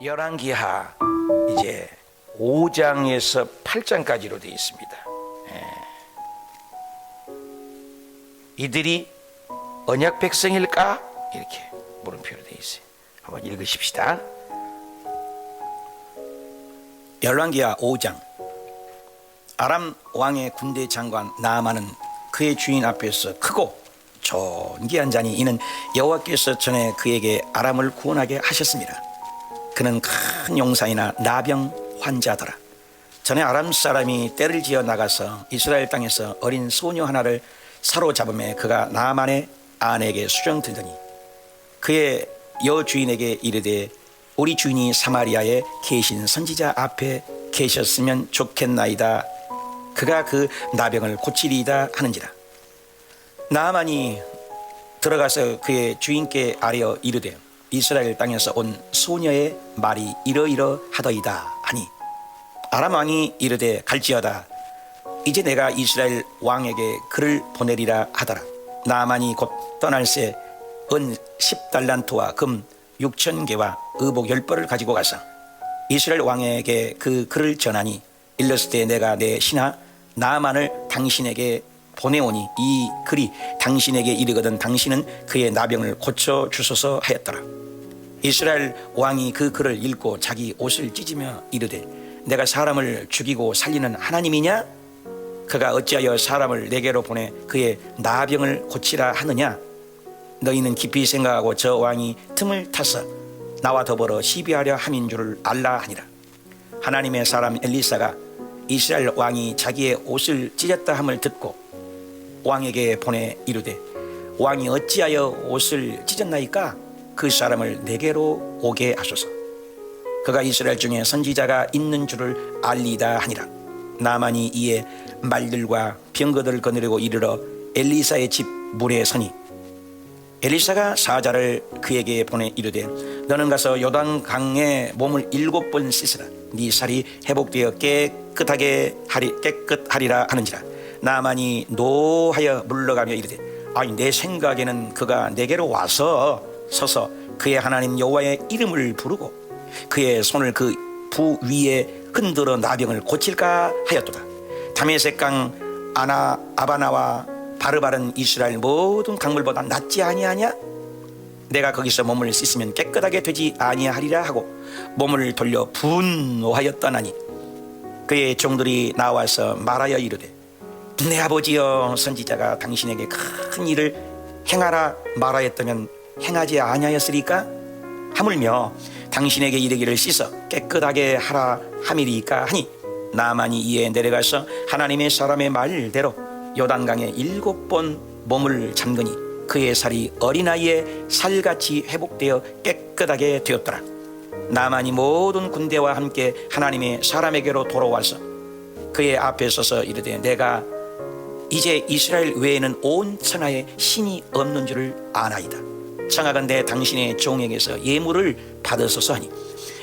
열왕기하 이제 5장에서 8장까지로 되어 있습니다. 이들이 언약 백성일까? 이렇게 물음표로 되어 있어요. 한번 읽으십시다. 열왕기하 5장. 아람 왕의 군대 장관 나아만은 그의 주인 앞에서 크고 존귀한 자니 이는 여호와께서 전에 그에게 아람을 구원하게 하셨습니다. 그는 큰 용사이나 나병 환자더라. 전에 아람 사람이 떼를 지어 나가서 이스라엘 땅에서 어린 소녀 하나를 사로잡음에 그가 나아만의 아내에게 수정들더니 그의 여주인에게 이르되 우리 주인이 사마리아에 계신 선지자 앞에 계셨으면 좋겠나이다. 그가 그 나병을 고치리이다 하는지라. 나아만이 들어가서 그의 주인께 아뢰어 이르되 이스라엘 땅에서 온 소녀의 말이 이러이러하더이다 하니 아람 왕이 이르되 갈지어다. 이제 내가 이스라엘 왕에게 그를 보내리라 하더라. 나아만이 곧 떠날새 은 10달란트와 금 6,000개와 의복 10벌을 가지고 가서 이스라엘 왕에게 그 글을 전하니 일렀을 때 내가 내 신하 나아만을 당신에게 보내오니 이 글이 당신에게 이르거든 당신은 그의 나병을 고쳐주소서 하였더라. 이스라엘 왕이 그 글을 읽고 자기 옷을 찢으며 이르되 내가 사람을 죽이고 살리는 하나님이냐? 그가 어찌하여 사람을 내게로 보내 그의 나병을 고치라 하느냐? 너희는 깊이 생각하고 저 왕이 틈을 타서 나와 더불어 시비하려 함인 줄을 알라 하니라. 하나님의 사람 엘리사가 이스라엘 왕이 자기의 옷을 찢었다 함을 듣고 왕에게 보내 이르되 왕이 어찌하여 옷을 찢었나이까? 그 사람을 내게로 오게 하소서. 그가 이스라엘 중에 선지자가 있는 줄을 알리다 하니라. 나만이 이에 말들과 병거들을 거느리고 이르러 엘리사의 집 물에 서니 엘리사가 사자를 그에게 보내 이르되 너는 가서 요단강에 몸을 7번 씻으라. 네 살이 회복되어 깨끗하리라 하는지라. 나만이 노하여 물러가며 이르되 아니 내 생각에는 그가 내게로 와서 서서 그의 하나님 여호와의 이름을 부르고 그의 손을 그 부 위에 흔들어 나병을 고칠까 하였도다. 다메섹강 아바나와 바르바른 이스라엘 모든 강물보다 낫지 아니하냐? 내가 거기서 몸을 씻으면 깨끗하게 되지 아니하리라 하고 몸을 돌려 분노하였더나니 그의 종들이 나와서 말하여 이르되 내 아버지여 선지자가 당신에게 큰 일을 행하라 말하였다면 행하지 아니하였으리까? 하물며 당신에게 이르기를 씻어 깨끗하게 하라 함이리까 하니 나만이 이에 내려가서 하나님의 사람의 말대로 요단강에 7번 몸을 잠그니 그의 살이 어린아이의 살같이 회복되어 깨끗하게 되었더라. 나만이 모든 군대와 함께 하나님의 사람에게로 돌아와서 그의 앞에 서서 이르되 내가 이제 이스라엘 외에는 온 천하에 신이 없는 줄을 아나이다. 청하건대 당신의 종에게서 예물을 받으소서 하니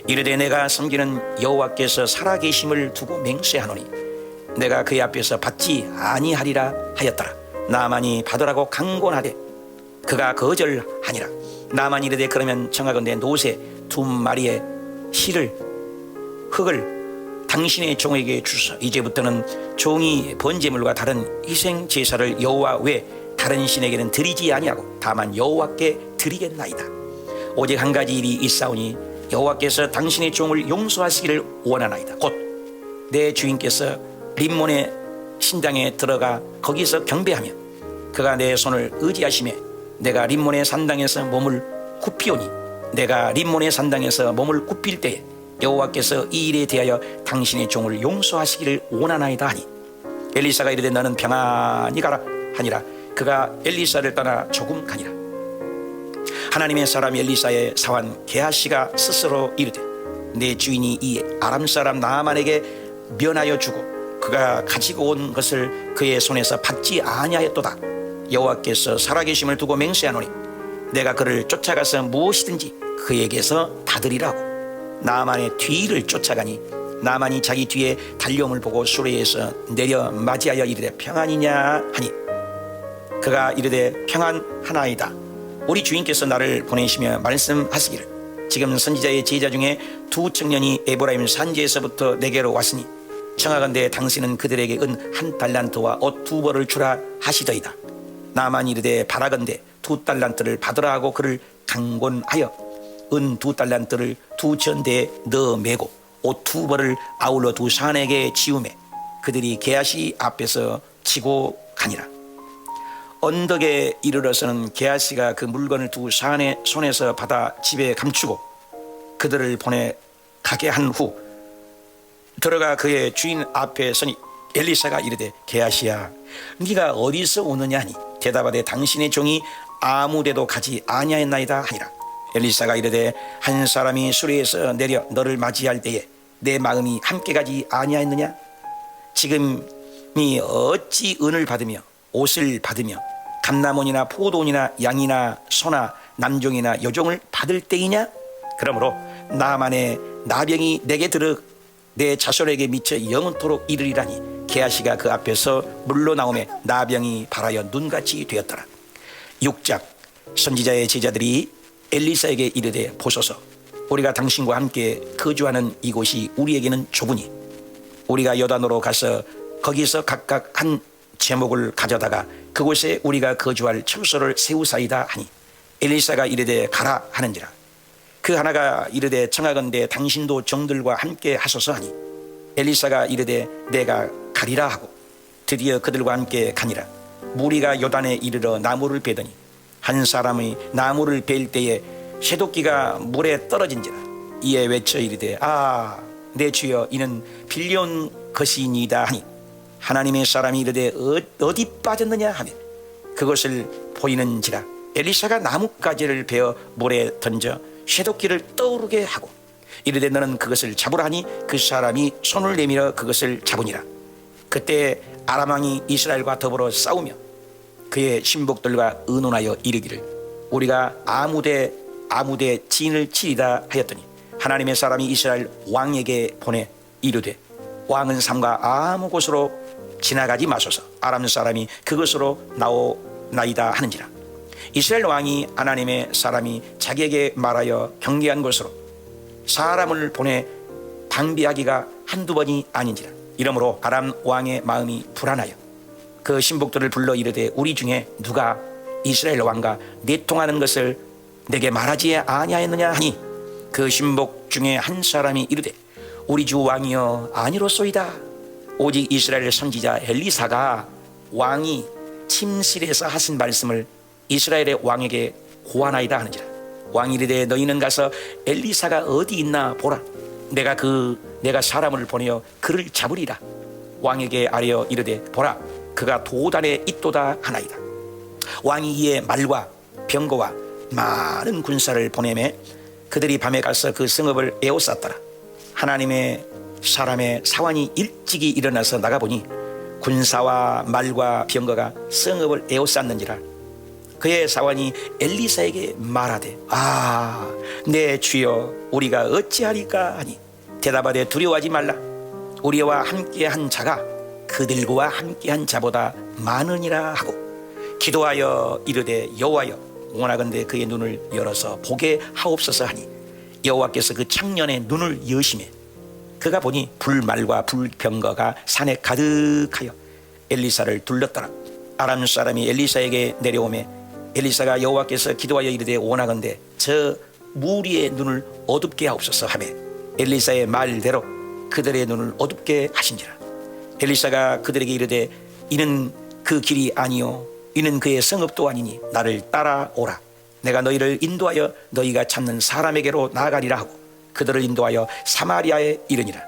이르되 내가 섬기는 여호와께서 살아계심을 두고 맹세하노니 내가 그의 앞에서 받지 아니하리라 하였더라. 나만이 받으라고 강권하되 그가 거절하니라. 나만이 이르되 그러면 청하건대 노새 2마리의 흙을 당신의 종에게 주소서. 이제부터는 종이 번제물과 다른 희생 제사를 여호와 외 다른 신에게는 드리지 아니하고 다만 여호와께 드리겠나이다. 오직 한 가지 일이 있사오니 여호와께서 당신의 종을 용서하시기를 원하나이다. 곧 내 주인께서 림몬의 신당에 들어가 거기서 경배하며 그가 내 손을 의지하시매 내가 림몬의 산당에서 몸을 굽히오니 내가 림몬의 산당에서 몸을 굽힐 때에 여호와께서 이 일에 대하여 당신의 종을 용서하시기를 원하나이다 하니 엘리사가 이르되 너는 평안히 가라 하니라. 그가 엘리사를 떠나 조금 가니라. 하나님의 사람 엘리사의 사환 게하시가 스스로 이르되 내 주인이 이 아람 사람 나아만에게 면하여 주고 그가 가지고 온 것을 그의 손에서 받지 아니하였도다. 여호와께서 살아계심을 두고 맹세하노니 내가 그를 쫓아가서 무엇이든지 그에게서 받으리라고. 나아만의 뒤를 쫓아가니 나아만이 자기 뒤에 달려옴을 보고 수레에서 내려 맞이하여 이르되 평안이냐 하니 그가 이르되 평안하나이다. 우리 주인께서 나를 보내시며 말씀하시기를 지금 선지자의 제자 중에 두 청년이 에브라임 산지에서부터 내게로 왔으니 청하건대 당신은 그들에게 은 1달란트와 옷 2벌을 주라 하시더이다. 나만 이르되 바라건대 2달란트를 받으라 하고 그를 강권하여 은 2달란트를 두 전대에 넣어 매고 옷 2벌을 아울러 두 사내에게 지우매 그들이 게하시 앞에서 치고 가니라. 언덕에 이르러서는 게하시가 그 물건을 두 사내 손에서 받아 집에 감추고 그들을 보내 가게 한 후 들어가 그의 주인 앞에 서니 엘리사가 이르되 게하시야 네가 어디서 오느냐 하니 대답하되 당신의 종이 아무데도 가지 아니하였나이다 하니라. 엘리사가 이르되 한 사람이 수레에서 내려 너를 맞이할 때에 내 마음이 함께 가지 아니하였느냐. 지금이 어찌 은을 받으며 옷을 받으며 감남원이나 포도원이나 양이나 소나 남종이나 여종을 받을 때이냐. 그러므로 나만의 나병이 내게 들어 내 자손에게 미쳐 영원토록 이르리라니. 게하시가 그 앞에서 물러나오매 나병이 발하여 눈같이 되었더라. 6장 선지자의 제자들이 엘리사에게 이르되 보소서 우리가 당신과 함께 거주하는 이곳이 우리에게는 좁으니 우리가 요단으로 가서 거기서 각각 한 제목을 가져다가 그곳에 우리가 거주할 처소를 세우사이다 하니 엘리사가 이르되 가라 하는지라. 그 하나가 이르되 청하건대 당신도 종들과 함께 하소서 하니 엘리사가 이르되 내가 가리라 하고 드디어 그들과 함께 가니라. 무리가 요단에 이르러 나무를 베더니 한 사람이 나무를 벨 때에 쇠도끼가 물에 떨어진지라. 이에 외쳐 이르되 내 주여 이는 빌려온 것이니이다 하니 하나님의 사람이 이르되 어디 빠졌느냐 하며 그것을 보이는지라. 엘리사가 나뭇가지를 베어 물에 던져 쇠도끼를 떠오르게 하고 이르되 너는 그것을 잡으라 하니 그 사람이 손을 내밀어 그것을 잡으니라. 그때 아람 왕이 이스라엘과 더불어 싸우며 그의 신복들과 의논하여 이르기를 우리가 아무데 진을 치리다 하였더니 하나님의 사람이 이스라엘 왕에게 보내 이르되 왕은 삼가 아무 곳으로 지나가지 마소서. 아람 사람이 그것으로 나오나이다 하는지라. 이스라엘 왕이 하나님의 사람이 자기에게 말하여 경계한 곳으로 사람을 보내 방비하기가 한두 번이 아닌지라. 이러므로 아람 왕의 마음이 불안하여 그 신복들을 불러 이르되 우리 중에 누가 이스라엘 왕과 내통하는 것을 내게 말하지 아니하였느냐 하니 그 신복 중에 한 사람이 이르되 우리 주 왕이여 아니로소이다. 오직 이스라엘 선지자 엘리사가 왕이 침실에서 하신 말씀을 이스라엘의 왕에게 고하나이다 하는지라. 왕이 이르되 너희는 가서 엘리사가 어디 있나 보라. 내가 사람을 보내어 그를 잡으리라. 왕에게 아뢰어 이르되 보라 그가 도단에 있도다 하나이다. 왕이 이에 말과 병거와 많은 군사를 보내매 그들이 밤에 가서 그 성읍을 에워쌌더라. 하나님의 사람의 사환이 일찍이 일어나서 나가보니 군사와 말과 병거가 성읍을 에워쌌는지라. 그의 사환이 엘리사에게 말하되 내 주여 우리가 어찌하리까 하니 대답하되 두려워하지 말라. 우리와 함께한 자가 그들과 함께한 자보다 많으니라 하고 기도하여 이르되 여호와여 원하건대 그의 눈을 열어서 보게 하옵소서 하니 여호와께서 그 청년의 눈을 여시매 그가 보니 불말과 불병거가 산에 가득하여 엘리사를 둘렀더라. 아람 사람이 엘리사에게 내려오매 엘리사가 여호와께서 기도하여 이르되 원하건대 저 무리의 눈을 어둡게 하옵소서 하매 엘리사의 말대로 그들의 눈을 어둡게 하신지라. 엘리사가 그들에게 이르되 이는 그 길이 아니요 이는 그의 성읍도 아니니 나를 따라오라. 내가 너희를 인도하여 너희가 찾는 사람에게로 나아가리라 하고 그들을 인도하여 사마리아에 이르니라.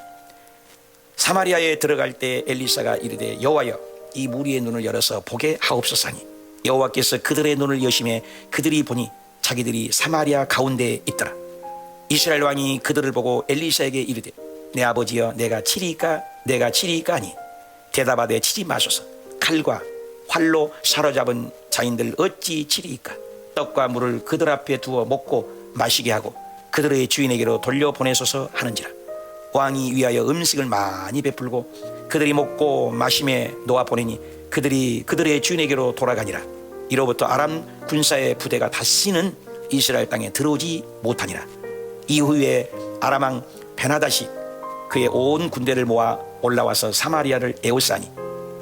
사마리아에 들어갈 때 엘리사가 이르되 여호와여 이 무리의 눈을 열어서 보게 하옵소서 하니 여호와께서 그들의 눈을 여심해 그들이 보니 자기들이 사마리아 가운데에 있더라. 이스라엘 왕이 그들을 보고 엘리사에게 이르되 내 아버지여 내가 치리이까 하니 대답하되 치지 마소서. 칼과 활로 사로잡은 자인들 어찌 치리이까. 떡과 물을 그들 앞에 두어 먹고 마시게 하고 그들의 주인에게로 돌려보내소서 하는지라. 왕이 위하여 음식을 많이 베풀고 그들이 먹고 마심에 놓아보내니 그들이 그들의 주인에게로 돌아가니라. 이로부터 아람 군사의 부대가 다시는 이스라엘 땅에 들어오지 못하니라. 이후에 아람 왕 베나다시 그의 온 군대를 모아 올라와서 사마리아를 에워싸니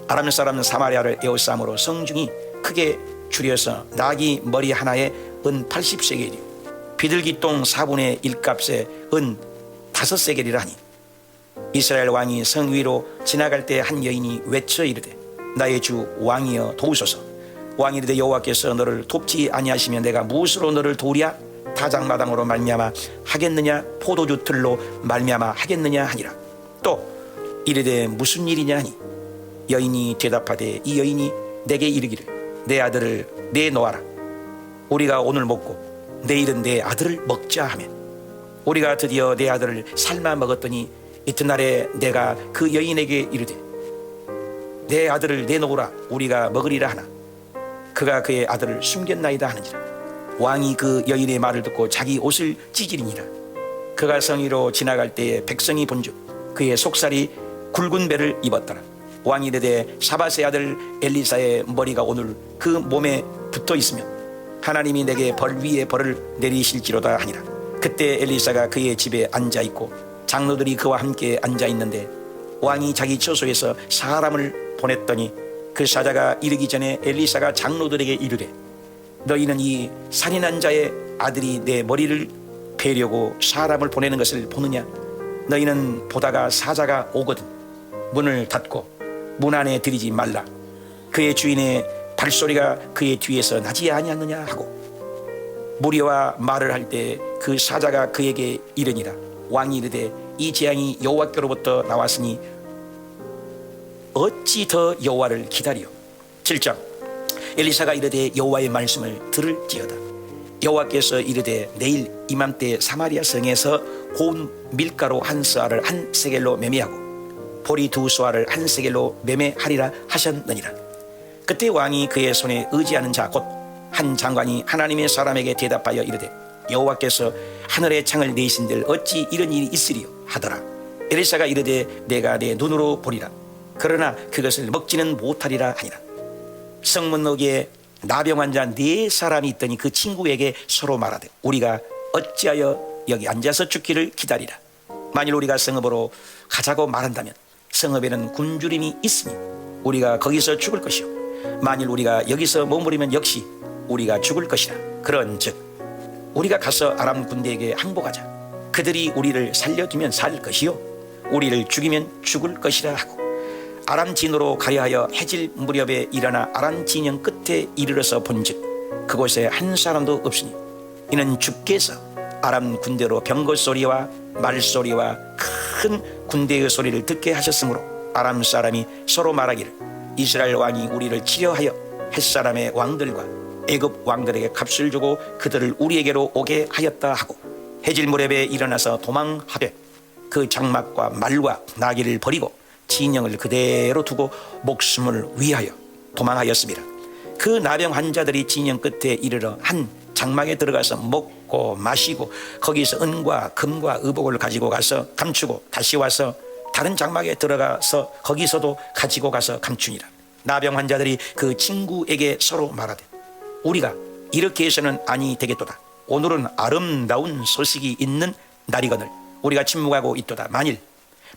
아람 사람 사마리아를 에워싸므로 성중이 크게 줄여서 나귀 머리 하나에 은 80세겔이요 비둘기똥 4분의 1값에 은 5세겔이라 하니 이스라엘 왕이 성 위로 지나갈 때 한 여인이 외쳐 이르되 나의 주 왕이여 도우소서. 왕이 이르되 여호와께서 너를 돕지 아니하시면 내가 무엇으로 너를 도우랴? 타작마당으로 말미암아 하겠느냐? 포도주 틀로 말미암아 하겠느냐 하니라. 또 이르되 무슨 일이냐 하니 여인이 대답하되 이 여인이 내게 이르기를 내 아들을 내놓아라. 우리가 오늘 먹고 내일은 내 아들을 먹자 하며 우리가 드디어 내 아들을 삶아 먹었더니 이튿날에 내가 그 여인에게 이르되 내 아들을 내놓으라 우리가 먹으리라 하나 그가 그의 아들을 숨겼나이다 하는지라. 왕이 그 여인의 말을 듣고 자기 옷을 찢으리니라. 그가 성위로 지나갈 때에 백성이 본즉 그의 속살이 굵은 배를 입었더라. 왕이 이르되 사밧의 아들 엘리사의 머리가 오늘 그 몸에 붙어 있으면 하나님이 내게 벌 위에 벌을 내리실지로다 하니라. 그때 엘리사가 그의 집에 앉아있고 장로들이 그와 함께 앉아있는데 왕이 자기 처소에서 사람을 보냈더니 그 사자가 이르기 전에 엘리사가 장로들에게 이르되 너희는 이 살인한 자의 아들이 내 머리를 베려고 사람을 보내는 것을 보느냐? 너희는 보다가 사자가 오거든 문을 닫고 문 안에 들이지 말라. 그의 주인의 발소리가 그의 뒤에서 나지 아니하느냐 하고 무리와 말을 할 때 그 사자가 그에게 이르니라. 왕이 이르되 이 재앙이 여호와께로부터 나왔으니 어찌 더 여호와를 기다리오. 7장 엘리사가 이르되 여호와의 말씀을 들을지어다. 여호와께서 이르되 내일 이맘때 사마리아 성에서 고운 밀가루 한 스아를 한 세겔로 매매하고 보리 2스아를 한 세겔로 매매하리라 하셨느니라. 그때 왕이 그의 손에 의지하는 자 곧 한 장관이 하나님의 사람에게 대답하여 이르되 여호와께서 하늘의 창을 내신들 어찌 이런 일이 있으리요 하더라. 엘리사가 이르되 내가 내 눈으로 보리라. 그러나 그것을 먹지는 못하리라 하니라. 성문너기에 나병 환자 4사람이 있더니 그 친구에게 서로 말하되 우리가 어찌하여 여기 앉아서 죽기를 기다리라. 만일 우리가 성읍으로 가자고 말한다면 성읍에는 굶주림이 있으니 우리가 거기서 죽을 것이요 만일 우리가 여기서 머무르면 역시 우리가 죽을 것이라. 그런즉 우리가 가서 아람 군대에게 항복하자. 그들이 우리를 살려두면 살 것이요 우리를 죽이면 죽을 것이라 하고 아람 진으로 가려하여 해질 무렵에 일어나 아람 진영 끝에 이르러서 본즉 그곳에 한 사람도 없으니 이는 주께서 아람 군대로 병거 소리와 말소리와 큰 군대의 소리를 듣게 하셨으므로 아람 사람이 서로 말하기를 이스라엘 왕이 우리를 치려하여 햇사람의 왕들과 애굽 왕들에게 값을 주고 그들을 우리에게로 오게 하였다 하고 해질 무렵에 일어나서 도망하되 그 장막과 말과 나귀를 버리고 진영을 그대로 두고 목숨을 위하여 도망하였습니다. 그 나병 환자들이 진영 끝에 이르러 한 장막에 들어가서 먹고 마시고 거기서 은과 금과 의복을 가지고 가서 감추고 다시 와서 다른 장막에 들어가서 거기서도 가지고 가서 감추니라. 나병 환자들이 그 친구에게 서로 말하되 우리가 이렇게 해서는 아니 되겠도다. 오늘은 아름다운 소식이 있는 날이거늘 우리가 침묵하고 있도다. 만일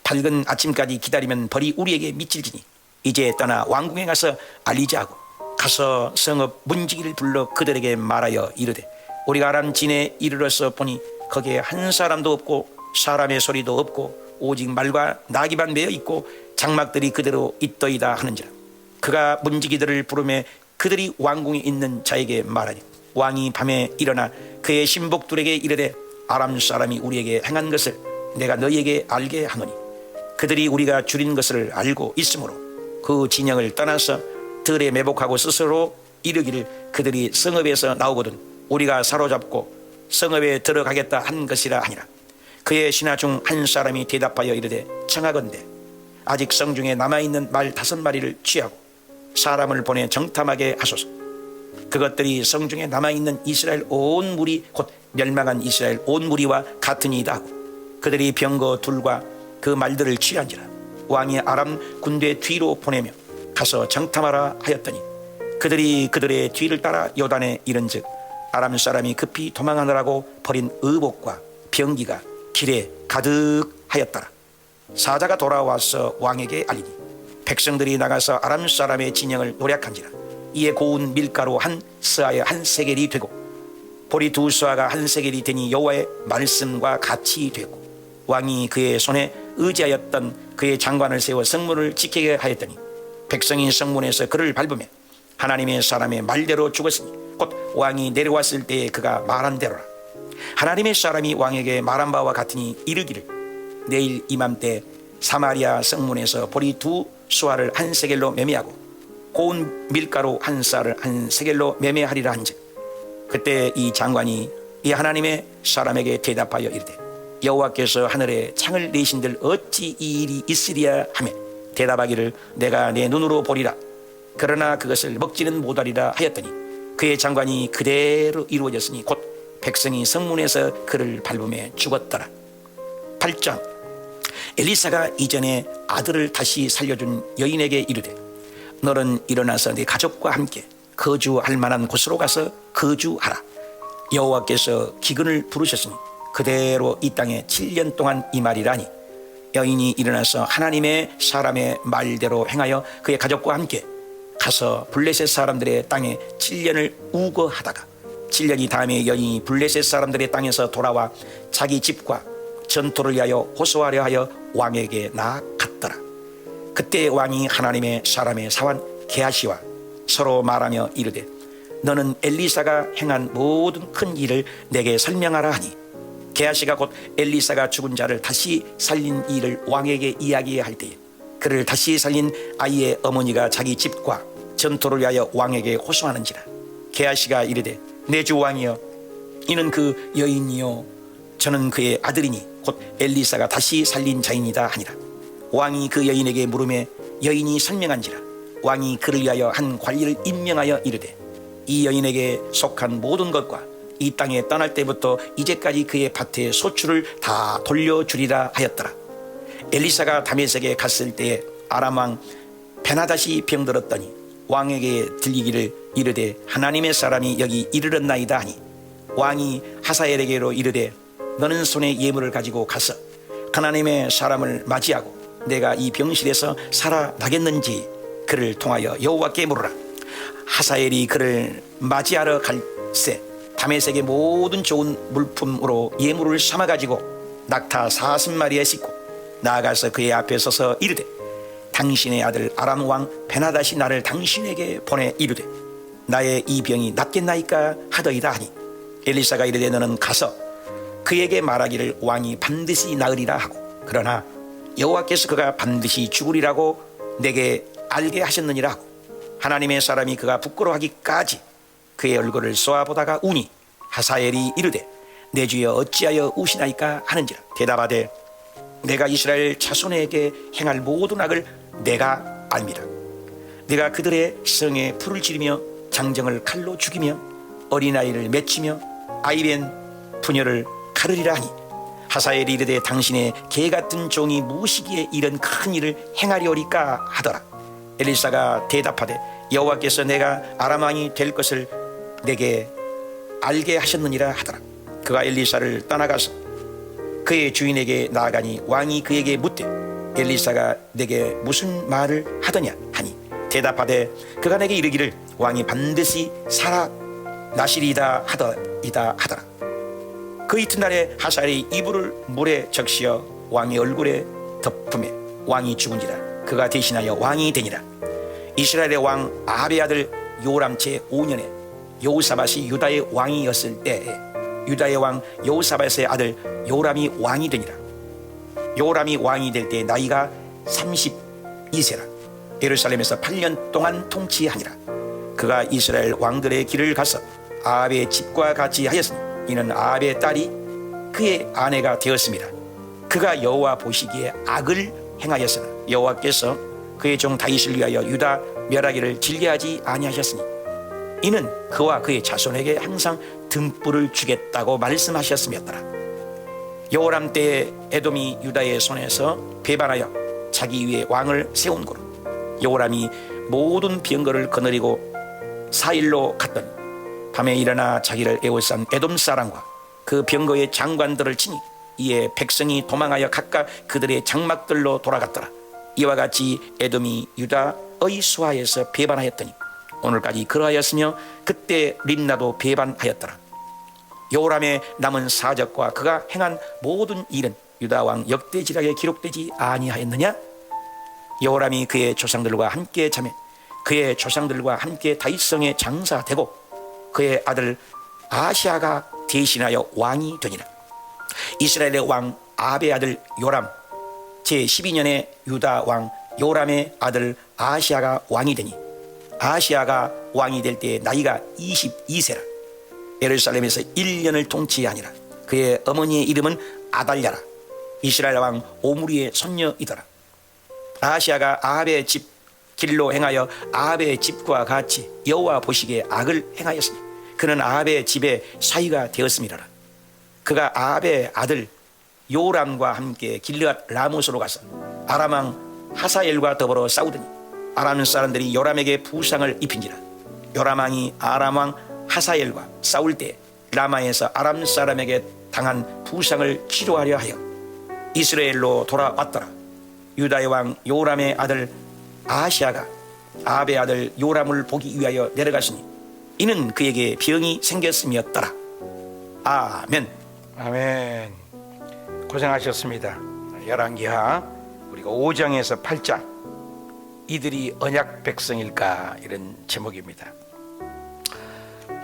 밝은 아침까지 기다리면 벌이 우리에게 미칠지니 이제 떠나 왕궁에 가서 알리자 하고 가서 성읍 문지기를 불러 그들에게 말하여 이르되 우리가 아람 진에 이르러서 보니 거기에 한 사람도 없고 사람의 소리도 없고 오직 말과 나귀만 매어 있고 장막들이 그대로 있더이다 하는지라. 그가 문지기들을 부르매 그들이 왕궁에 있는 자에게 말하니 왕이 밤에 일어나 그의 신복들에게 이르되 아람 사람이 우리에게 행한 것을 내가 너희에게 알게 하노니 그들이 우리가 줄인 것을 알고 있으므로 그 진영을 떠나서 들에 매복하고 스스로 이르기를 그들이 성읍에서 나오거든 우리가 사로잡고 성읍에 들어가겠다 한 것이라 하니라. 그의 신하 중 한 사람이 대답하여 이르되 청하건대 아직 성중에 남아있는 말 5마리를 취하고 사람을 보내 정탐하게 하소서. 그것들이 성중에 남아있는 이스라엘 온 무리 곧 멸망한 이스라엘 온 무리와 같으니이다 하고 그들이 병거 둘과 그 말들을 취한지라. 왕이 아람 군대 뒤로 보내며 가서 정탐하라 하였더니 그들이 그들의 뒤를 따라 요단에 이른즉 아람 사람이 급히 도망하느라고 버린 의복과 병기가 길에 가득하였더라. 사자가 돌아와서 왕에게 알리니 백성들이 나가서 아람 사람의 진영을 노략한지라. 이에 고운 밀가루 한 스아에 한 세겔이 되고 보리 두 스아가 한 세겔이 되니 여호와의 말씀과 같이 되고, 왕이 그의 손에 의지하였던 그의 장관을 세워 성문을 지키게 하였더니 백성이 성문에서 그를 밟으며 하나님의 사람의 말대로 죽었으니 곧 왕이 내려왔을 때에 그가 말한 대로라. 하나님의 사람이 왕에게 말한 바와 같으니 이르기를 내일 이맘때 사마리아 성문에서 보리 두 수아를 한 세겔로 매매하고 고운 밀가루 한 쌀을 한 세겔로 매매하리라 한즉, 그때 이 장관이 이 하나님의 사람에게 대답하여 이르되 여호와께서 하늘에 창을 내신들 어찌 이 일이 있으리야 하며 대답하기를 내가 내 눈으로 보리라. 그러나 그것을 먹지는 못하리라 하였더니 그의 장관이 그대로 이루어졌으니 곧 백성이 성문에서 그를 밟으며 죽었더라. 8장. 엘리사가 이전에 아들을 다시 살려준 여인에게 이르되 너는 일어나서 네 가족과 함께 거주할 만한 곳으로 가서 거주하라. 여호와께서 기근을 부르셨으니 그대로 이 땅에 7년 동안 임하리라니. 여인이 일어나서 하나님의 사람의 말대로 행하여 그의 가족과 함께 가서 블레셋 사람들의 땅에 7년을 우거하다가 7년이 다음에 여인이 블레셋 사람들의 땅에서 돌아와 자기 집과 전투를 위하여 호소하려 하여 왕에게 나아갔더라. 그때 왕이 하나님의 사람의 사환 게하시와 서로 말하며 이르되 너는 엘리사가 행한 모든 큰 일을 내게 설명하라 하니, 게하시가 곧 엘리사가 죽은 자를 다시 살린 일을 왕에게 이야기할 때에 그를 다시 살린 아이의 어머니가 자기 집과 전투를 위하여 왕에게 호소하는지라. 게하시가 이르되 내 주 왕이여, 이는 그 여인이요 저는 그의 아들이니 곧 엘리사가 다시 살린 자이니이다 하니라. 왕이 그 여인에게 물으매 여인이 설명한지라. 왕이 그를 위하여 한 관리를 임명하여 이르되 이 여인에게 속한 모든 것과 이 땅에 떠날 때부터 이제까지 그의 밭의 소출을 다 돌려주리라 하였더라. 엘리사가 다메섹에 갔을 때에 아람 왕 베나닷이 병들었더니 왕에게 들리기를 이르되 하나님의 사람이 여기 이르렀나이다 하니, 왕이 하사엘에게로 이르되 너는 손에 예물을 가지고 가서 하나님의 사람을 맞이하고 내가 이 병실에서 살아나겠는지 그를 통하여 여호와께 물으라. 하사엘이 그를 맞이하러 갈새 다메섹의 모든 좋은 물품으로 예물을 삼아가지고 낙타 40마리에 싣고 나아가서 그의 앞에 서서 이르되 당신의 아들 아람 왕 베나닷이 나를 당신에게 보내 이르되 나의 이 병이 낫겠나이까 하더이다 하니, 엘리사가 이르되 너는 가서 그에게 말하기를 왕이 반드시 나으리라 하고, 그러나 여호와께서 그가 반드시 죽으리라고 내게 알게 하셨느니라 하고, 하나님의 사람이 그가 부끄러워하기까지 그의 얼굴을 쏘아보다가 우니 하사엘이 이르되 내 주여 어찌하여 우시나이까 하는지라. 대답하되 내가 이스라엘 자손에게 행할 모든 악을 내가 압니다. 내가 그들의 성에 불을 지르며 장정을 칼로 죽이며 어린아이를 맺히며 아이벤 부녀를 가르리라 하니, 하사엘이 이르되 당신의 개같은 종이 무엇이기에 이런 큰 일을 행하려리까 하더라. 엘리사가 대답하되 여호와께서 내가 아람 왕이 될 것을 내게 알게 하셨느니라 하더라. 그가 엘리사를 떠나가서 그의 주인에게 나아가니 왕이 그에게 묻되 엘리사가 내게 무슨 말을 하더냐 하니, 대답하되 그가 내게 이르기를 왕이 반드시 살아나시리이다 하더라. 그 이튿날에 하사엘이 이불을 물에 적시어 왕의 얼굴에 덮음에 왕이 죽은지라. 그가 대신하여 왕이 되니라. 이스라엘의 왕 아합의 아들 요람 제 5년에 여호사밧이 유다의 왕이었을 때에 유다의 왕 여호사밧의 아들 요람이 왕이 되니라. 요람이 왕이 될 때 나이가 32세라. 예루살렘에서 8년 동안 통치하니라. 그가 이스라엘 왕들의 길을 가서 아합의 집과 같이 하였으니 이는 아합의 딸이 그의 아내가 되었습니다. 그가 여호와 보시기에 악을 행하였으나 여호와께서 그의 종 다윗을 위하여 유다 멸하기를 즐겨하지 아니하셨으니 이는 그와 그의 자손에게 항상 등불을 주겠다고 말씀하셨음이었더라. 여호람 때에 에돔이 유다의 손에서 배반하여 자기 위에 왕을 세운 고로 여호람이 모든 병거를 거느리고 사일로 갔더니 밤에 일어나 자기를 에워싼 에돔 사람과 그 병거의 장관들을 치니 이에 백성이 도망하여 각각 그들의 장막들로 돌아갔더라. 이와 같이 에돔이 유다의 수하에서 배반하였더니 오늘까지 그러하였으며 그때 림나도 배반하였더라. 여호람의 남은 사적과 그가 행한 모든 일은 유다 왕 역대지략에 기록되지 아니하였느냐? 여호람이 그의 조상들과 함께 자매 그의 조상들과 함께 다윗성에 장사되고 그의 아들 아시아가 대신하여 왕이 되니라. 이스라엘의 왕 아합의 아들 요람 제12년에 유다 왕 요람의 아들 아시아가 왕이 되니 아시아가 왕이 될 때 나이가 22세라. 예루살렘에서 1년을 통치하니라. 그의 어머니의 이름은 아달랴라. 이스라엘 왕 오므리의 손녀이더라. 아시아가 아합의 집 길로 행하여 아합의 집과 같이 여호와 보시기에 악을 행하였으니 그는 아합의 집에 사위가 되었음이라. 그가 아합의 아들 요람과 함께 길르앗 라못으로 가서 아람 왕 하사엘과 더불어 싸우더니 아람 사람들이 요람에게 부상을 입힌지라. 요람 왕이 아람 왕 하사엘과 싸울 때 라마에서 아람 사람에게 당한 부상을 치료하려 하여 이스라엘로 돌아왔더라. 유다의 왕 요람의 아들 아시아가 아합의 아들 요람을 보기 위하여 내려갔으니 이는 그에게 병이 생겼음이었더라. 아멘. 아멘. 고생하셨습니다. 열왕기하 우리가 5장에서 8장 이들이 언약 백성일까 이런 제목입니다.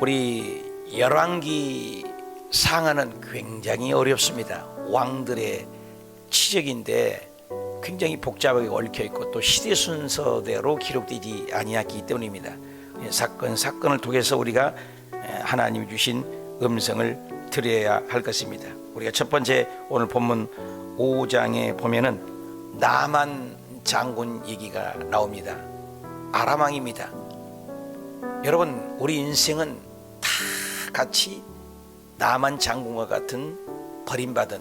우리 열왕기 상하는 굉장히 어렵습니다. 왕들의 치적인데 굉장히 복잡하게 얽혀 있고 또 시대 순서대로 기록되지 아니했기 때문입니다. 사건을 통해서 우리가 하나님이 주신 음성을 들어야 할 것입니다. 우리가 첫 번째 오늘 본문 5장에 보면은 나만 장군 얘기가 나옵니다. 아람 왕입니다. 여러분, 우리 인생은 다 같이 나만 장군과 같은 버림받은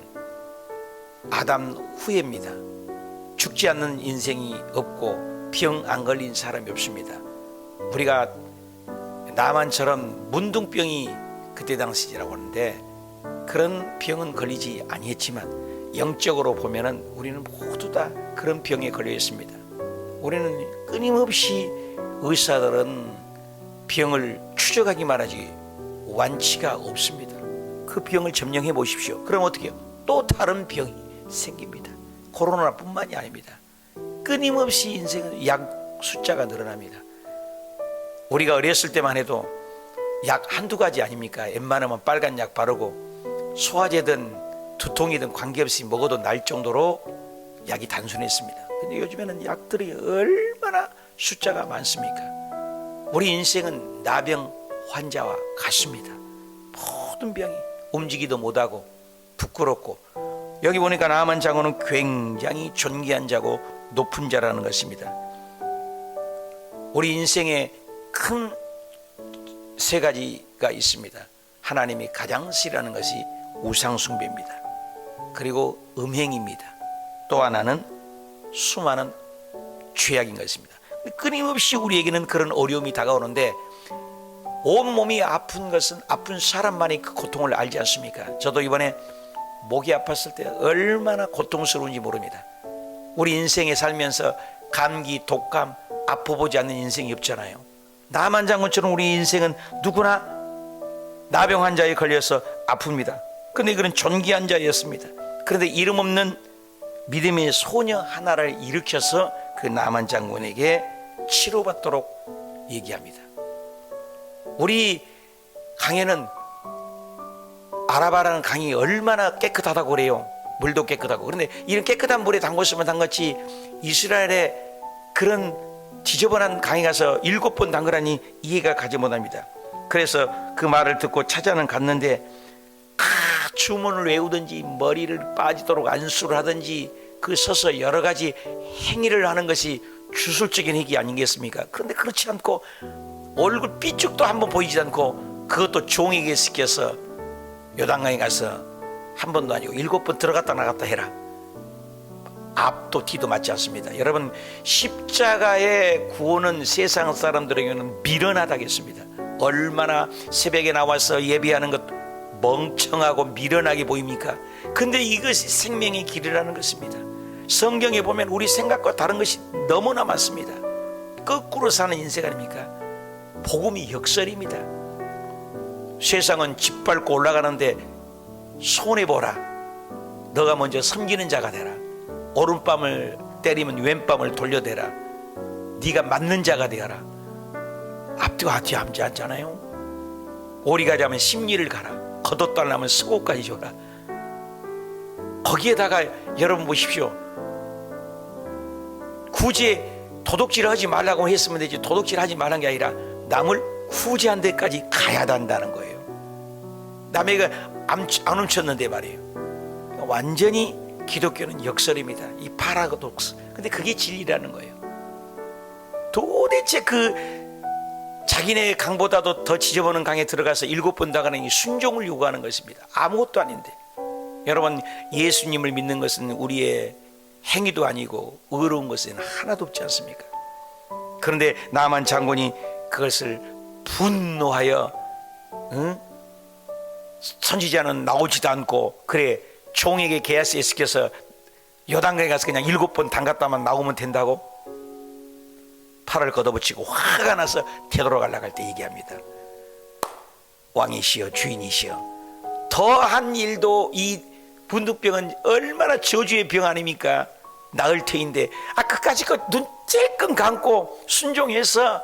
아담 후예입니다. 죽지 않는 인생이 없고 병 안 걸린 사람이 없습니다. 우리가 나만처럼 문둥병이 그때 당시라고 하는데 그런 병은 걸리지 아니했지만 영적으로 보면은 우리는 모두 다 그런 병에 걸려 있습니다. 우리는 끊임없이 의사들은 병을 추적하기만 하지 완치가 없습니다. 그 병을 점령해 보십시오. 그럼 어떻게 해요? 또 다른 병이 생깁니다. 코로나뿐만이 아닙니다. 끊임없이 인생은 약 숫자가 늘어납니다. 우리가 어렸을 때만 해도 약 한두 가지 아닙니까? 웬만하면 빨간 약 바르고 소화제든 두통이든 관계없이 먹어도 날 정도로 약이 단순했습니다. 근데 요즘에는 약들이 얼마나 숫자가 많습니까? 우리 인생은 나병 환자와 같습니다. 모든 병이 움직이도 못하고 부끄럽고, 여기 보니까 나만 장군은 굉장히 존귀한 자고 높은 자라는 것입니다. 우리 인생에 큰 세 가지가 있습니다. 하나님이 가장 싫어하는 것이 우상숭배입니다. 그리고 음행입니다. 또 하나는 수많은 죄악인 것입니다. 끊임없이 우리에게는 그런 어려움이 다가오는데 온몸이 아픈 것은 아픈 사람만이 그 고통을 알지 않습니까? 저도 이번에 목이 아팠을 때 얼마나 고통스러운지 모릅니다. 우리 인생에 살면서 감기, 독감, 아파보지 않는 인생이 없잖아요. 나만 장군처럼 우리 인생은 누구나 나병 환자에 걸려서 아픕니다. 그런데 그는 존귀한 자였습니다. 그런데 이름 없는 믿음의 소녀 하나를 일으켜서 그 나만 장군에게 치료받도록 얘기합니다. 우리 강에는 아라바라는 강이 얼마나 깨끗하다고 그래요. 물도 깨끗하고. 그런데 이런 깨끗한 물에 담궜으면 담궜지 이스라엘의 그런 지저분한 강에 가서 7번 담그라니 이해가 가지 못합니다. 그래서 그 말을 듣고 찾아는 갔는데 주문을 외우든지 머리를 빠지도록 안수를 하든지 그 서서 여러 가지 행위를 하는 것이 주술적인 행위 아니겠습니까? 그런데 그렇지 않고 얼굴 삐죽도 한번 보이지 않고 그것도 종에게 시켜서 요단강에 가서 한 번도 아니고 7번 들어갔다 나갔다 해라. 앞도 뒤도 맞지 않습니다. 여러분, 십자가의 구원은 세상 사람들에게는 미련하다겠습니다. 얼마나 새벽에 나와서 예배하는 것 멍청하고 미련하게 보입니까? 근데 이것이 생명의 길이라는 것입니다. 성경에 보면 우리 생각과 다른 것이 너무나 많습니다. 거꾸로 사는 인생 아닙니까? 복음이 역설입니다. 세상은 짓밟고 올라가는데 손해보라. 너가 먼저 섬기는 자가 되라. 오른밤을 때리면 왼밤을 돌려대라. 네가 맞는 자가 되어라. 앞뒤가 함지 않잖아요. 오리 가자면 심리를 가라. 겉옷달라면 속옷까지 줘라. 거기에다가 여러분 보십시오. 굳이 도둑질 하지 말라고 했으면 되지, 도둑질 하지 말란 게 아니라 남을 후지한 데까지 가야 한다는 거예요. 남에게 안 훔쳤는데 말이에요. 완전히 기독교는 역설입니다. 이 파라독스. 근데 그게 진리라는 거예요. 도대체 그 자기네 강보다도 더 지저분한 강에 들어가서 7번 나가는 이 순종을 요구하는 것입니다. 아무것도 아닌데. 여러분, 예수님을 믿는 것은 우리의 행위도 아니고 의로운 것은 하나도 없지 않습니까? 그런데 나만 장군이 그것을 분노하여 선지자는 나오지도 않고, 그래 종에게 게하스에 시켜서 요단강에 가서 그냥 7번 담갔다만 나오면 된다고 팔을 걷어붙이고 화가 나서 되돌아가려고 할 때 얘기합니다. 왕이시여 주인이시여, 더한 일도 이 분두병은 얼마나 저주의 병 아닙니까? 나을 터인데 끝까지 눈 찔끔 감고 순종해서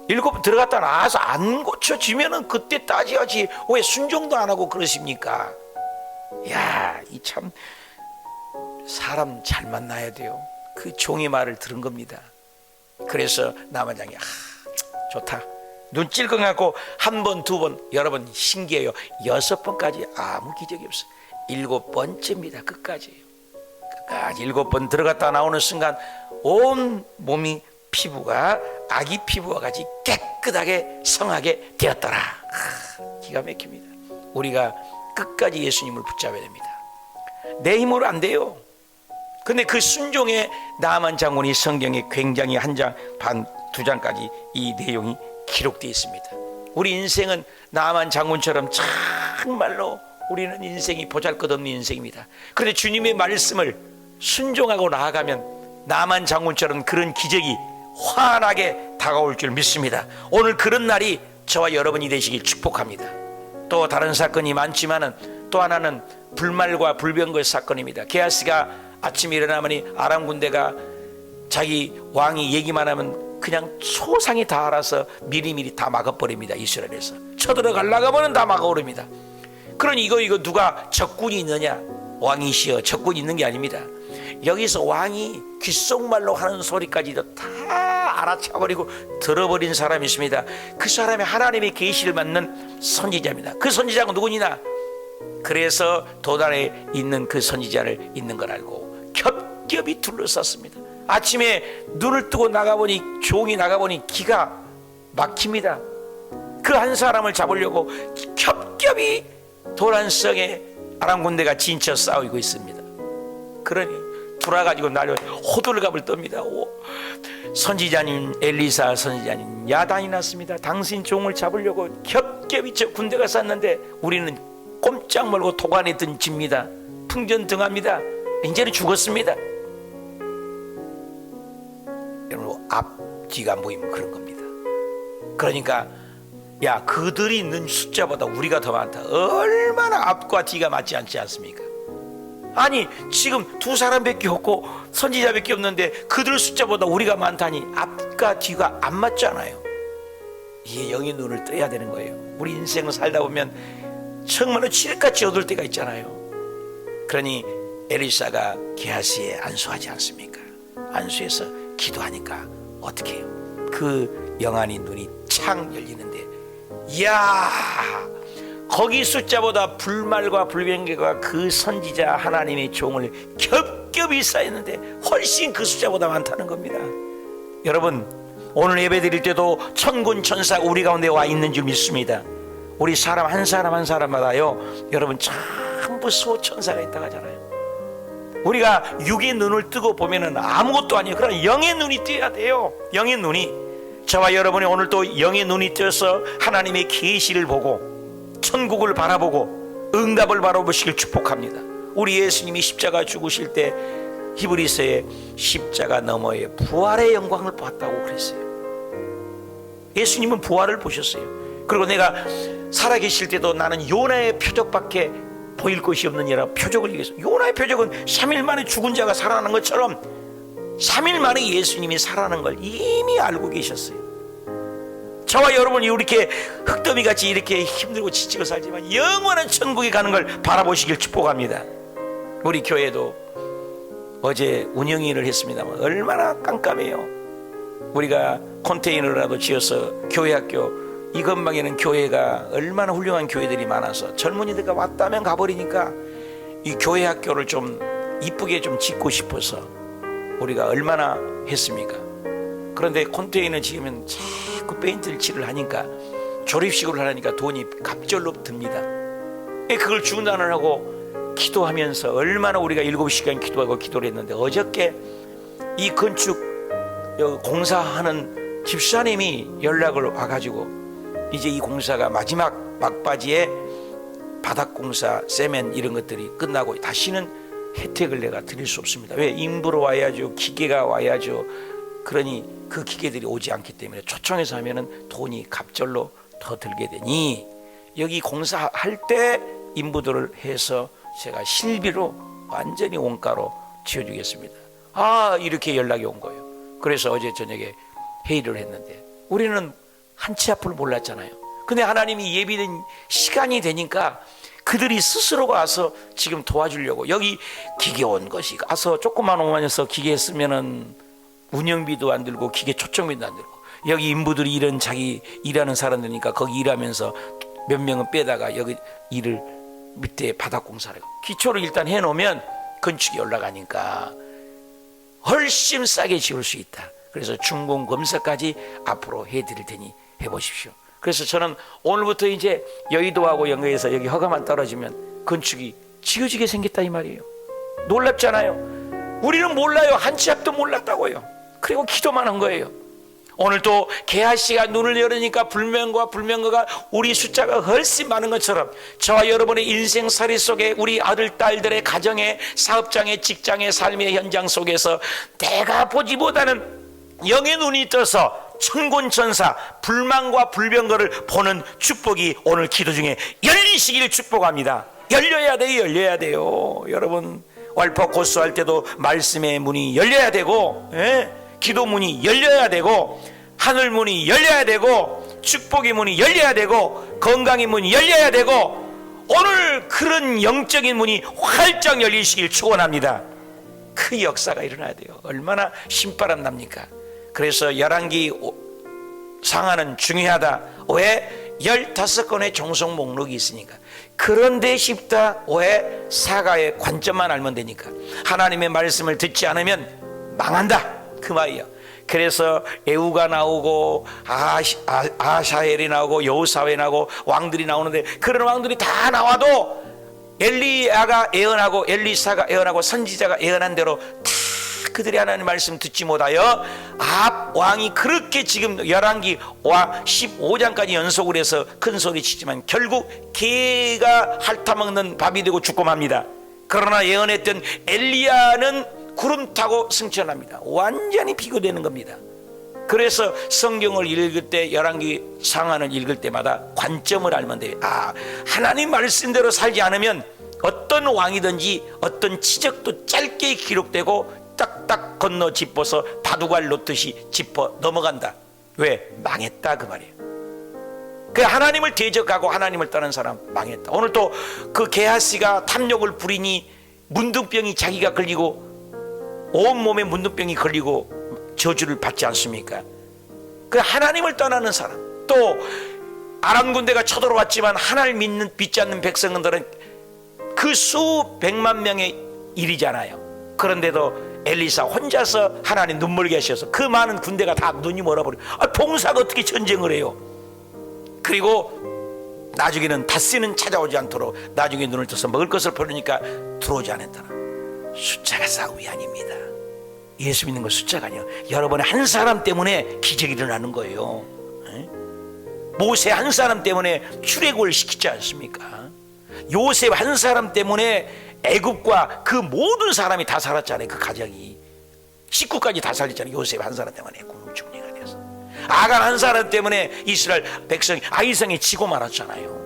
7번 들어갔다 나와서 안 고쳐지면은 그때 따져야지 왜 순종도 안 하고 그러십니까? 야, 이 참 사람 잘 만나야 돼요. 그 종의 말을 들은 겁니다. 그래서 나만장이 좋다. 눈 찔끔 감고 1번, 2번, 여러분 신기해요. 6번까지 아무 기적이 없어요. 7번째입니다. 끝까지예요. 끝까지 7번 들어갔다 나오는 순간 온 몸이 피부가 아기 피부와 같이 깨끗하게 성하게 되었더라. 기가 막힙니다. 우리가 끝까지 예수님을 붙잡아야 됩니다. 내 힘으로 안 돼요. 근데 그 순종에 나만 장군이 성경에 굉장히 1장 반 2장까지 이 내용이 기록되어 있습니다. 우리 인생은 나만 장군처럼 정말로 우리는 인생이 보잘것없는 인생입니다. 그런데 주님의 말씀을 순종하고 나아가면 나만 장군처럼 그런 기적이 환하게 다가올 줄 믿습니다. 오늘 그런 날이 저와 여러분이 되시길 축복합니다. 또 다른 사건이 많지만은 또 하나는 불말과 불병거의 사건입니다. 게하스가 아침에 일어나더니 아람 군대가 자기 왕이 얘기만 하면 그냥 소상히 다 알아서 미리미리 다 막아버립니다. 이스라엘에서 쳐들어가려고 하면 다 막아버립니다. 그러니 이거 누가 적군이 있느냐? 왕이시여, 적군이 있는 게 아닙니다. 여기서 왕이 귓속말로 하는 소리까지도 다 알아차버리고 들어버린 사람이 있습니다. 그 사람이 하나님의 계시를 받는 선지자입니다. 그 선지자가 누구냐? 그래서 도단에 있는 그 선지자를 있는 걸 알고 겹겹이 둘러쌌습니다. 아침에 눈을 뜨고 나가보니, 종이 나가보니 기가 막힙니다. 그 한 사람을 잡으려고 겹겹이 도란성에 아람 군대가 진쳐 싸우고 있습니다. 그러니 돌아가지고 날려 호들갑을 떱니다. 선지자님, 엘리사 선지자님, 야단이 났습니다. 당신 종을 잡으려고 겹겹이 저 군대가 쌌는데 우리는 꼼짝 말고 도관에 던집니다. 풍전등합니다. 이제는 죽었습니다. 여러분, 앞뒤가 안 보이면 그런 겁니다. 그러니까 야, 그들이 있는 숫자보다 우리가 더 많다. 얼마나 앞과 뒤가 맞지 않지 않습니까? 아니, 지금 2사람밖에 없고 선지자밖에 없는데 그들 숫자보다 우리가 많다니 앞과 뒤가 안 맞잖아요. 이게 영의 눈을 떠야 되는 거예요. 우리 인생을 살다 보면 정말로 칠흑같이 얻을 때가 있잖아요. 그러니 엘리사가 게하스에 안수하지 않습니까? 안수해서 기도하니까 어떻게 해요? 그 영안이 눈이 창 열리는데, 이야, 거기 숫자보다 불말과 불병거가 그 선지자 하나님의 종을 겹겹이 쌓였는데 훨씬 그 숫자보다 많다는 겁니다. 여러분, 오늘 예배 드릴 때도 천군 천사가 우리 가운데 와 있는 줄 믿습니다. 우리 사람 한 사람 한 사람마다요, 여러분 전부 수호천사가 있다고 하잖아요. 우리가 육의 눈을 뜨고 보면은 아무것도 아니에요. 그러나 영의 눈이 떠야 돼요. 영의 눈이. 저와 여러분이 오늘 또 영의 눈이 떠서 하나님의 계시를 보고 천국을 바라보고 응답을 바라보시길 축복합니다. 우리 예수님이 십자가 죽으실 때 히브리서에 십자가 너머에 부활의 영광을 보았다고 그랬어요. 예수님은 부활을 보셨어요. 그리고 내가 살아계실 때도 나는 요나의 표적밖에 보일 것이 없느니라 표적을 얘기했어요. 요나의 표적은 3일 만에 죽은 자가 살아나는 것처럼 3일 만에 예수님이 살아나는 걸 이미 알고 계셨어요. 저와 여러분이 이렇게 흙더미같이 이렇게 힘들고 지치고 살지만 영원한 천국에 가는 걸 바라보시길 축복합니다. 우리 교회도 어제 운영일을 했습니다만 얼마나 깜깜해요. 우리가 컨테이너라도 지어서 교회학교, 이 근방에는 교회가 얼마나 훌륭한 교회들이 많아서 젊은이들과 왔다면 가버리니까 이 교회학교를 좀 이쁘게 좀 짓고 싶어서 우리가 얼마나 했습니까? 그런데 컨테이너 지으면 자꾸 페인트를 칠을 하니까 조립식으로 하려니까 돈이 갑절로 듭니다. 그걸 중단을 하고 기도하면서 얼마나 우리가 7시간 기도하고 기도를 했는데 어저께 이 건축 공사하는 집사님이 연락을 와가지고 이제 이 공사가 마지막 막바지에 바닥공사, 세멘 이런 것들이 끝나고 다시는 혜택을 내가 드릴 수 없습니다. 왜? 인부로 와야죠. 기계가 와야죠. 그러니 그 기계들이 오지 않기 때문에 초청해서 하면은 돈이 갑절로 더 들게 되니 여기 공사할 때 인부들을 해서 제가 실비로 완전히 원가로 지어주겠습니다. 이렇게 연락이 온 거예요. 그래서 어제 저녁에 회의를 했는데 우리는 한치 앞을 몰랐잖아요. 근데 하나님이 예비된 시간이 되니까 그들이 스스로가 와서 지금 도와주려고 여기 기계 온 것이 가서 조그만 오만해서 기계 쓰면은 운영비도 안 들고 기계 초청비도 안 들고 여기 인부들이 이런 자기 일하는 사람들이니까 거기 일하면서 몇 명은 빼다가 여기 일을 밑에 바닥공사를 기초를 일단 해놓으면 건축이 올라가니까 훨씬 싸게 지을 수 있다. 그래서 준공 검사까지 앞으로 해드릴 테니 해보십시오. 그래서 저는 오늘부터 이제 여의도하고 연계해서 여기 허가만 떨어지면 건축이 지어지게 생겼다 이 말이에요. 놀랍잖아요. 우리는 몰라요. 한치 앞도 몰랐다고요. 그리고 기도만 한 거예요. 오늘 또 개아씨가 눈을 열으니까 불면과 불면거가 우리 숫자가 훨씬 많은 것처럼 저와 여러분의 인생살이 속에 우리 아들 딸들의 가정의 사업장의 직장의 삶의 현장 속에서 내가 보지 못하는 영의 눈이 떠서 천군천사 불만과 불병거를 보는 축복이 오늘 기도 중에 열리시기를 축복합니다. 열려야 돼요. 열려야 돼요. 여러분 왈퍼 고수할 때도 말씀의 문이 열려야 되고 기도 문이 열려야 되고 하늘 문이 열려야 되고 축복의 문이 열려야 되고 건강의 문이 열려야 되고 오늘 그런 영적인 문이 활짝 열리시길 축원합니다. 그 역사가 일어나야 돼요. 얼마나 신바람 납니까? 그래서 열왕기 상하는 중요하다. 왜? 15건의 종속 목록이 있으니까. 그런데 쉽다. 왜? 사가의 관점만 알면 되니까. 하나님의 말씀을 듣지 않으면 망한다 그 말이에요. 그래서 에우가 나오고 아샤엘이 나오고 여호사밧이 나오고 왕들이 나오는데 그런 왕들이 다 나와도 엘리야가 예언하고 엘리사가 예언하고 선지자가 예언한 대로 다 그들이 하나님의 말씀 듣지 못하여 아합 왕이 그렇게 지금 열왕기 15장까지 연속을 해서 큰 소리 치지만 결국 개가 핥아먹는 밥이 되고 죽고 맙니다. 그러나 예언했던 엘리야는 구름 타고 승천합니다. 완전히 비교되는 겁니다. 그래서 성경을 읽을 때 열왕기 상하를 읽을 때마다 관점을 알면 돼요. 하나님 말씀대로 살지 않으면 어떤 왕이든지 어떤 치적도 짧게 기록되고 딱딱 건너 짚어서 바둑알 놓듯이 짚어 넘어간다. 왜? 망했다 그 말이에요. 그 하나님을 대적하고 하나님을 떠난 사람 망했다. 오늘 또 그 게하시가 탐욕을 부리니 문둥병이 자기가 걸리고 온몸에 문둥병이 걸리고 저주를 받지 않습니까? 그 하나님을 떠나는 사람, 또 아람 군대가 쳐들어왔지만 하나님을 믿지 않는 백성들은 그 수백만 명의 일이잖아요. 그런데도 엘리사 혼자서 하나님 눈물게 하셔서 그 많은 군대가 다 눈이 멀어버려. 봉사가 어떻게 전쟁을 해요? 그리고 나중에는 닷새는 찾아오지 않도록 나중에 눈을 떠서 먹을 것을 버리니까 들어오지 않았다. 숫자가 싸움이 아닙니다. 예수 믿는 건 숫자가 아니에요. 여러분의 한 사람 때문에 기적이 일어나는 거예요. 모세 한 사람 때문에 출애굽을 시키지 않습니까? 요셉 한 사람 때문에 애굽과 그 모든 사람이 다 살았잖아요. 그 가정이 식구까지 다 살렸잖아요. 요셉 한 사람 때문에 국무총리가 돼서. 아간 한 사람 때문에 이스라엘 백성이 아이성에 지고 말았잖아요.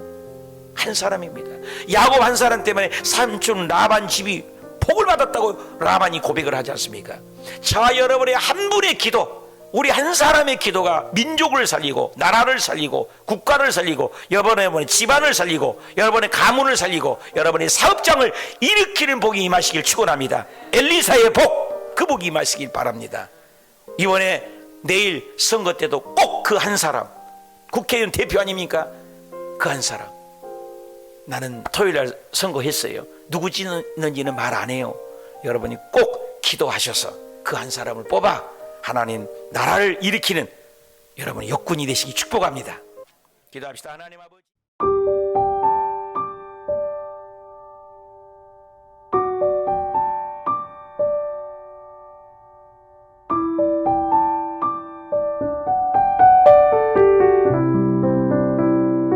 한 사람입니다. 야곱 한 사람 때문에 삼촌 라반 집이 복을 받았다고 라반이 고백을 하지 않습니까? 자, 여러분의 한 분의 기도, 우리 한 사람의 기도가 민족을 살리고 나라를 살리고 국가를 살리고 여러분의 집안을 살리고 여러분의 가문을 살리고 여러분의 사업장을 일으키는 복이 임하시길 축원합니다. 엘리사의 복, 그 복이 임하시길 바랍니다. 이번에 내일 선거 때도 꼭 그 한 사람, 국회의원 대표 아닙니까? 그 한 사람. 나는 토요일날 선거했어요. 누구 찍는지는 말 안 해요. 여러분이 꼭 기도하셔서 그 한 사람을 뽑아 하나님 나라를 일으키는 여러분의 역군이 되시기 축복합니다. 기도합시다. 하나님 아버지.